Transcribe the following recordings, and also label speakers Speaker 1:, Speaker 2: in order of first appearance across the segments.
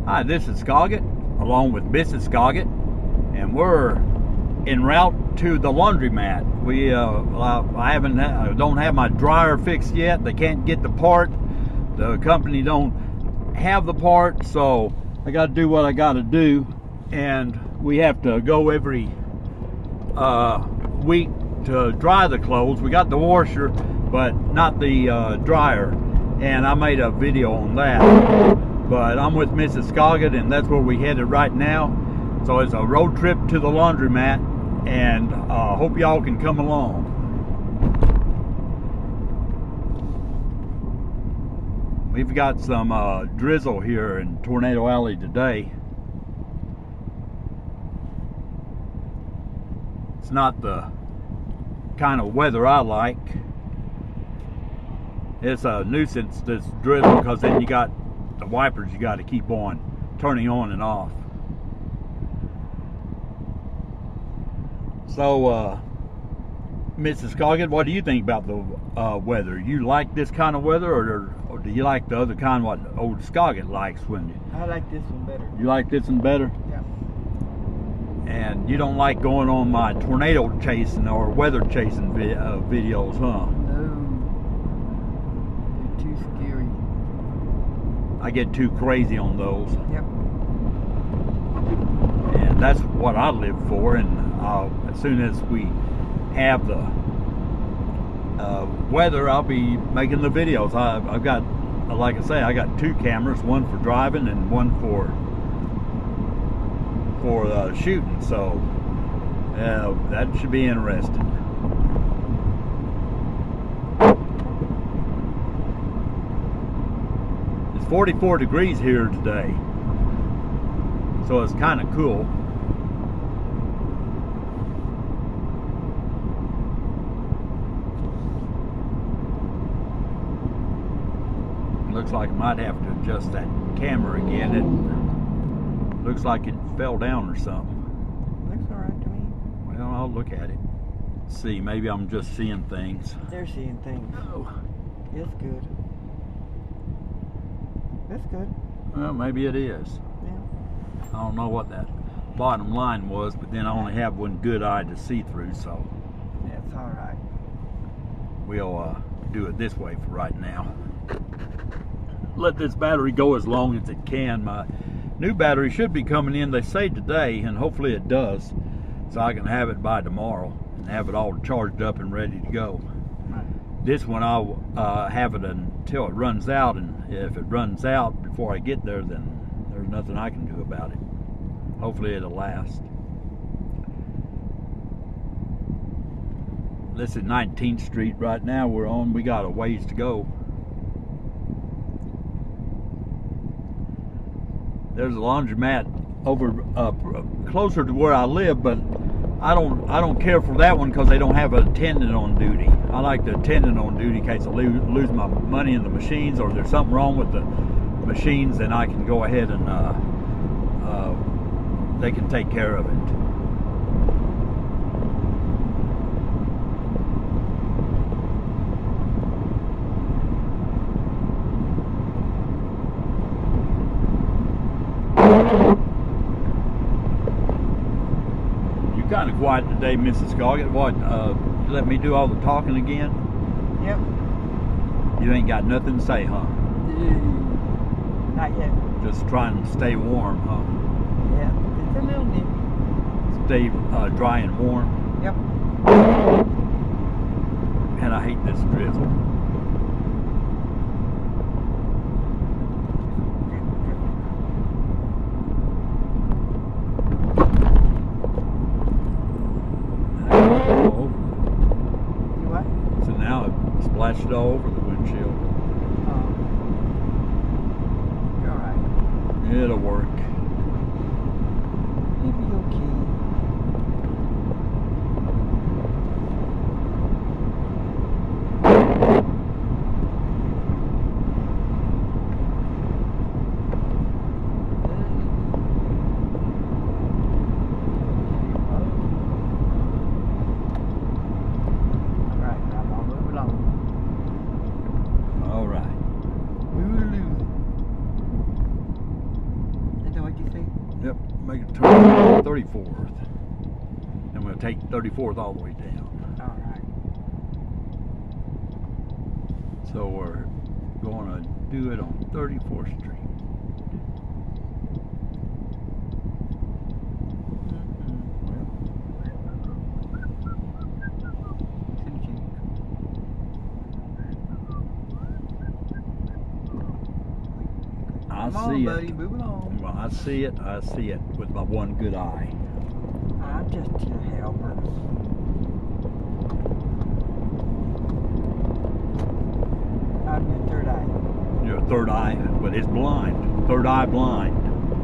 Speaker 1: Hi, this is Skoggit, along with Mrs. Skoggit, and we're en route to the laundromat. I don't have my dryer fixed yet. They can't get the part. The company don't have the part, so I got to do what I got to do. And we have to go every week to dry the clothes. We got the washer, but not the dryer. And I made a video on that. But I'm with Mrs. Skoggit, and that's where we headed right now. So it's a road trip to the laundromat, and hope y'all can come along. We've got some drizzle here in Tornado Alley today. It's not the kind of weather I like. It's a nuisance, this drizzle, because then you got the wipers you got to keep on turning on and off. So Mrs. Skoggit, what do you think about the weather? You like this kind of weather, or do you like the other kind, what old Skoggit likes?
Speaker 2: I like this one better.
Speaker 1: You like this one better?
Speaker 2: Yeah.
Speaker 1: And you don't like going on my tornado chasing or weather chasing videos, huh?
Speaker 2: No, they're too scary.
Speaker 1: I get too crazy on those.
Speaker 2: Yep.
Speaker 1: And that's what I live for. And as soon as we have the weather, I'll be making the videos. I've got, like I say, I got two cameras, one for driving and one for shooting. So that should be interesting. It's 44 degrees here today, so it's kind of cool. Looks like I might have to adjust that camera again. It looks like it fell down or something.
Speaker 2: Looks alright to me.
Speaker 1: Well, I'll look at it. See, maybe I'm just seeing things.
Speaker 2: They're seeing things.
Speaker 1: Oh.
Speaker 2: It's good. That's good.
Speaker 1: Well, maybe it is.
Speaker 2: Yeah.
Speaker 1: I don't know what that bottom line was, but then I only have one good eye to see through, so
Speaker 2: That's alright.
Speaker 1: we'll do it this way for right now. Let this battery go as long as it can. My new battery should be coming in, they say today, and hopefully it does, so I can have it by tomorrow and have it all charged up and ready to go.
Speaker 2: Right.
Speaker 1: This one I'll have it until it runs out, and if it runs out before I get there, then there's nothing I can do about it. Hopefully it'll last. This is 19th Street right now we're on. We got a ways to go. There's a laundromat over closer to where I live, but I don't care for that one because they don't have an attendant on duty. I like the attendant on duty in case I lose my money in the machines, or there's something wrong with the machines, then I can go ahead and they can take care of it. You're kind of quiet today, Mrs. Skoggit. What, you let me do all the talking again?
Speaker 2: Yep.
Speaker 1: You ain't got nothing to say, huh?
Speaker 2: Not yet.
Speaker 1: Just trying to stay warm, huh?
Speaker 2: Yeah. It's a little nippy.
Speaker 1: Stay dry and warm.
Speaker 2: Yep.
Speaker 1: And I hate this drizzle.
Speaker 2: You what?
Speaker 1: So now it splashed all over the windshield.
Speaker 2: Oh. You're alright.
Speaker 1: It'll work.
Speaker 2: You'll be okay.
Speaker 1: make a turn on 34th. And we'll take 34th all the way down.
Speaker 2: All right.
Speaker 1: So we're going to do it on 34th Street. I
Speaker 2: Come
Speaker 1: see
Speaker 2: on, buddy,
Speaker 1: it.
Speaker 2: move along.
Speaker 1: Well, I see it with my one good eye.
Speaker 2: I'm just your helper. I'm your third eye.
Speaker 1: Your third eye, but it's blind. Third eye blind.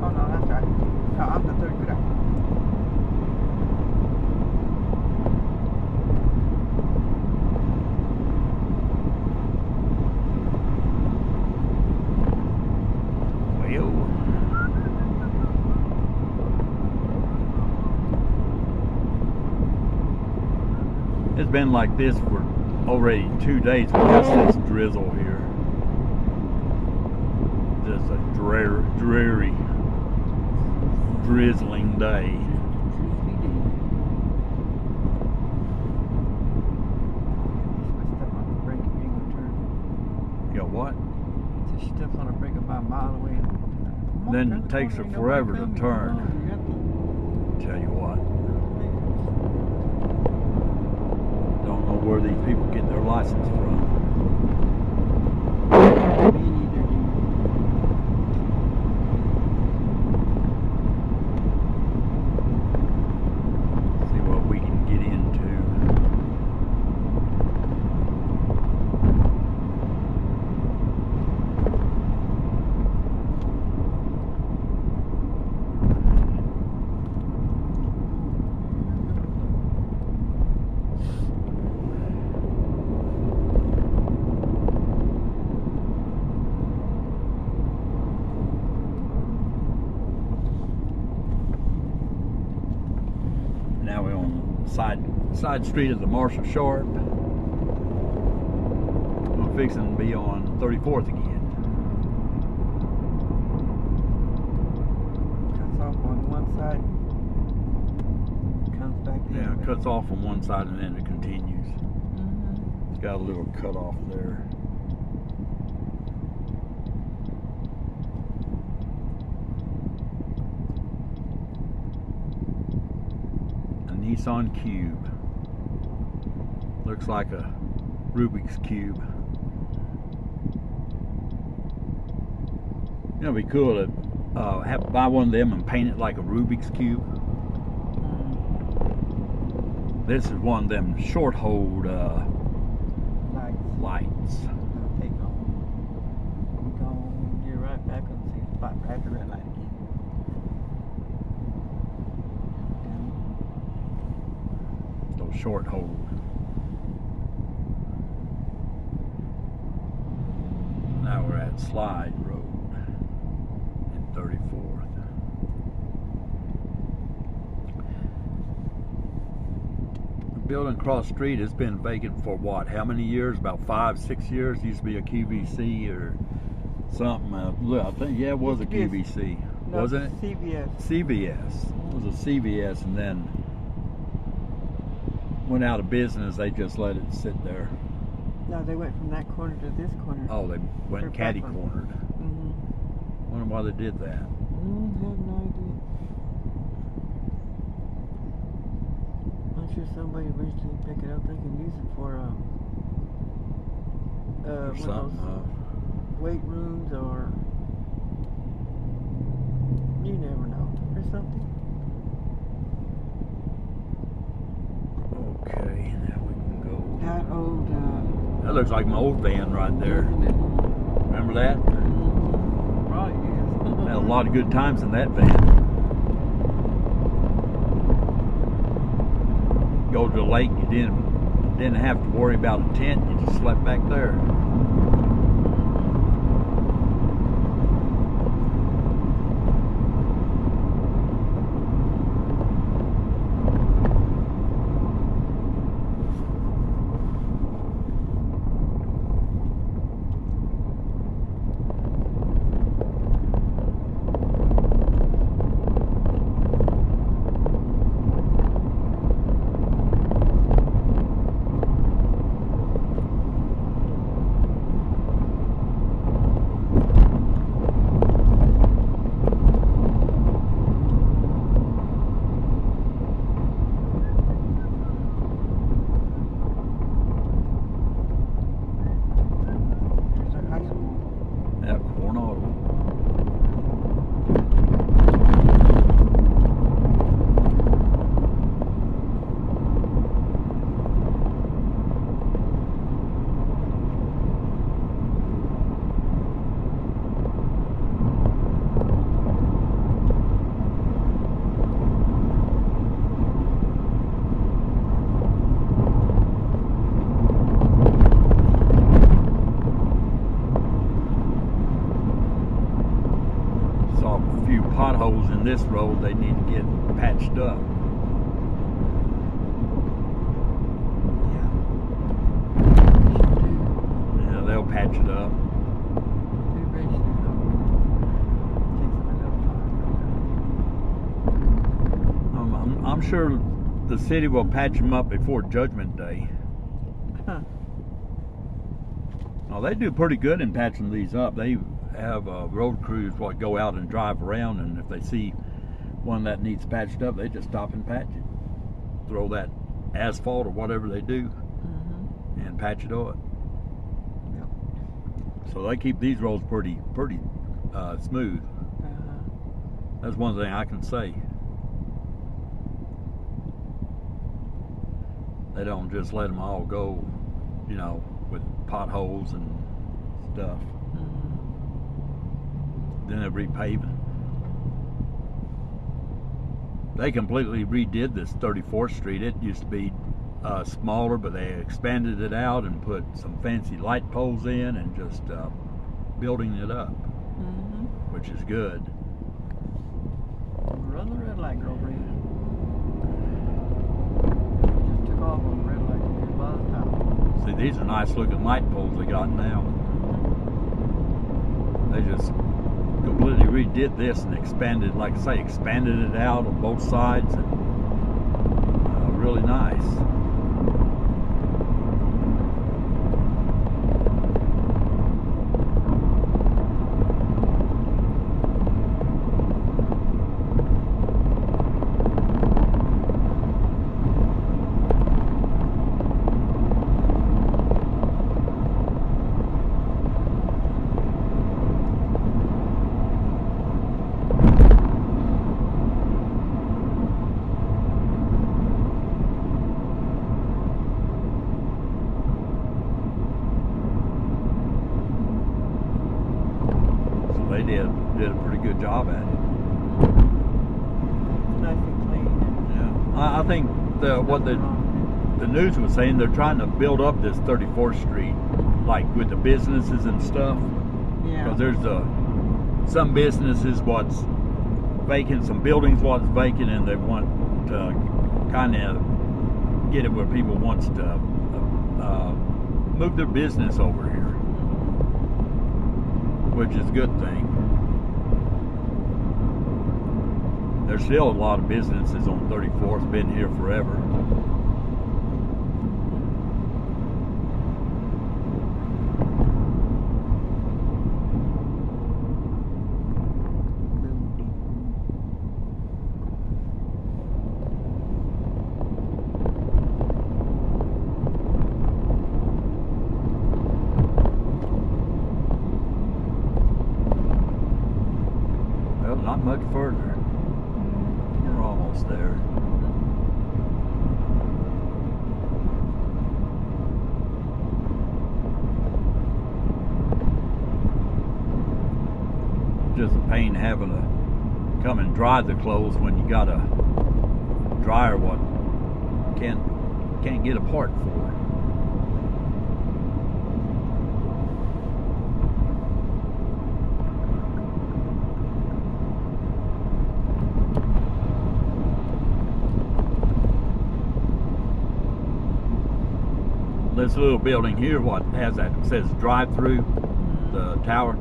Speaker 2: Oh no, that's right. No, I'm the third good eye.
Speaker 1: It's been like this for already 2 days. We got this drizzle here. Just a dreary, drizzling day. You got what?
Speaker 2: It's a stuff on a break about a mile away.
Speaker 1: Then it takes her forever to turn. Tell you what. Don't know where these people get their license from.
Speaker 2: Me neither, dude.
Speaker 1: See what we can get into. Now we're on the side street of the Marshall Sharp. We're fixing to be on 34th again.
Speaker 2: Cuts off on one side, comes back the
Speaker 1: Yeah,
Speaker 2: other.
Speaker 1: it cuts off on one side and then it continues.
Speaker 2: Mm-hmm.
Speaker 1: It's got a little cut off there. Nissan Cube. Looks like a Rubik's Cube. You know, it'd be cool to buy one of them and paint it like a Rubik's Cube. This is one of them short hold lights.
Speaker 2: I'll take off. We're going to get right back on the same spot right at the red light again.
Speaker 1: Those short hold. Now we're at Slide Road in 34th. The building across the street has been vacant for what? How many years? About 5-6 years. Used to be a QVC or something. Look, I think it was a QVC,
Speaker 2: No,
Speaker 1: wasn't it?
Speaker 2: CVS.
Speaker 1: CVS. It was a CVS, and then went out of business. They just let it sit there.
Speaker 2: No, they went from that corner to this corner.
Speaker 1: Oh, they went
Speaker 2: They're
Speaker 1: catty
Speaker 2: back on.
Speaker 1: cornered.
Speaker 2: Mm-hmm.
Speaker 1: Wonder why they did that.
Speaker 2: Have no idea. I'm sure somebody eventually pick it up. They can use it for
Speaker 1: Or
Speaker 2: one of
Speaker 1: something.
Speaker 2: those weight rooms, or you never know, or something.
Speaker 1: Okay, now we can go.
Speaker 2: That old.
Speaker 1: That looks like my old van right there. Remember that?
Speaker 2: Right, yes.
Speaker 1: Had a lot of good times in that van. Go to the lake, you didn't have to worry about a tent. You just slept back there. tornado. Few potholes in this road they need to get patched up. Yeah, they'll patch it up. I'm sure the city will patch them up before Judgment Day.
Speaker 2: Huh.
Speaker 1: Well, they do pretty good in patching these up. They have road crews what go out and drive around, and if they see one that needs patched up, they just stop and patch it. Throw that asphalt or whatever they do and patch it up.
Speaker 2: Yep.
Speaker 1: So they keep these roads pretty smooth. That's one thing I can say. They don't just let them all go, you know, with potholes and stuff. Then they're repaving. They completely redid this 34th Street. It used to be smaller, but they expanded it out and put some fancy light poles in and just building it up, which is good.
Speaker 2: Run the red light over here. Just took off on the red light here by the top.
Speaker 1: See, these are nice looking light poles they got now. They just completely redid this and expanded, like I say, expanded it out on both sides, and really nice. They did a pretty good job at it.
Speaker 2: Nice and clean.
Speaker 1: Yeah, I think what the news was saying, they're trying to build up this 34th Street, like with the businesses and stuff.
Speaker 2: Yeah.
Speaker 1: Because there's some businesses what's vacant, some buildings what's vacant, and they want to kind of get it where people wants to move their business over here, which is a good thing. There's still a lot of businesses on 34th, been here forever. Well, not much further. We're almost there. Just a pain having to come and dry the clothes when you got a dryer what can't get a part for. This little building here, what has that says drive-through, the tower.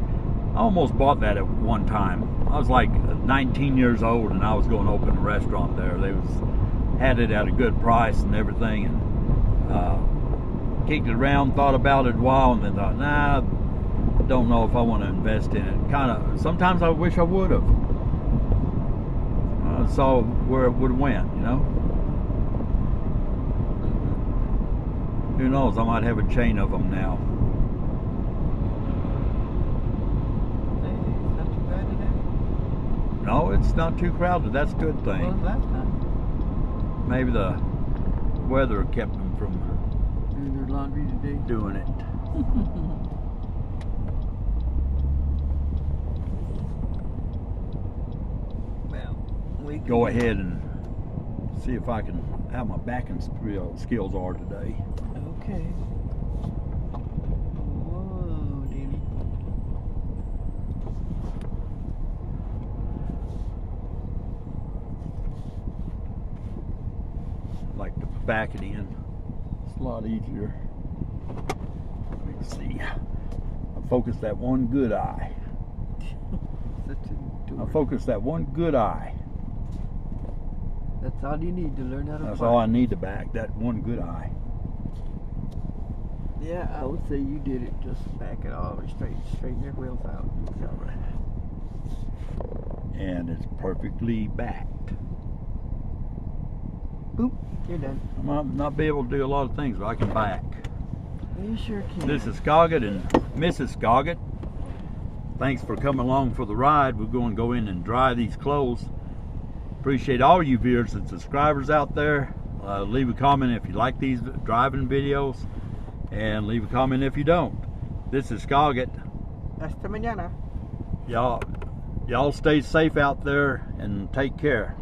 Speaker 1: I almost bought that at one time. I was like 19 years old and I was going to open a restaurant there. They had it at a good price and everything, and kicked it around, thought about it a while, and then thought, nah, don't know if I want to invest in it. Kind of, sometimes I wish I would have. I saw where it would have went, you know. Who knows, I might have a chain of them now. No, it's not too crowded. That's a good
Speaker 2: What was
Speaker 1: thing.
Speaker 2: last time?
Speaker 1: Maybe the weather kept them from
Speaker 2: Doing their laundry today.
Speaker 1: doing it.
Speaker 2: Well, we
Speaker 1: Go ahead and see if I can, how my backing skills are today.
Speaker 2: Okay. Whoa, Davey.
Speaker 1: Like to back it in. It's a lot easier. Let me see. I focus that one good eye.
Speaker 2: Such a
Speaker 1: I
Speaker 2: dork.
Speaker 1: focus that one good eye.
Speaker 2: That's all you need to learn how to
Speaker 1: That's
Speaker 2: fly.
Speaker 1: all I need to back, that one good eye.
Speaker 2: Yeah, I would say you did it. Just back it all the way straight. Straighten your wheels out.
Speaker 1: And it's perfectly backed.
Speaker 2: Boop. You're done.
Speaker 1: I might not be able to do a lot of things, but I can back.
Speaker 2: You sure can.
Speaker 1: This is Skoggit and Mrs. Skoggit. Thanks for coming along for the ride. We're going to go in and dry these clothes. Appreciate all you viewers and subscribers out there. Leave a comment if you like these driving videos, and leave a comment if you don't. This is Skoggit.
Speaker 2: Hasta mañana.
Speaker 1: Y'all stay safe out there and take care.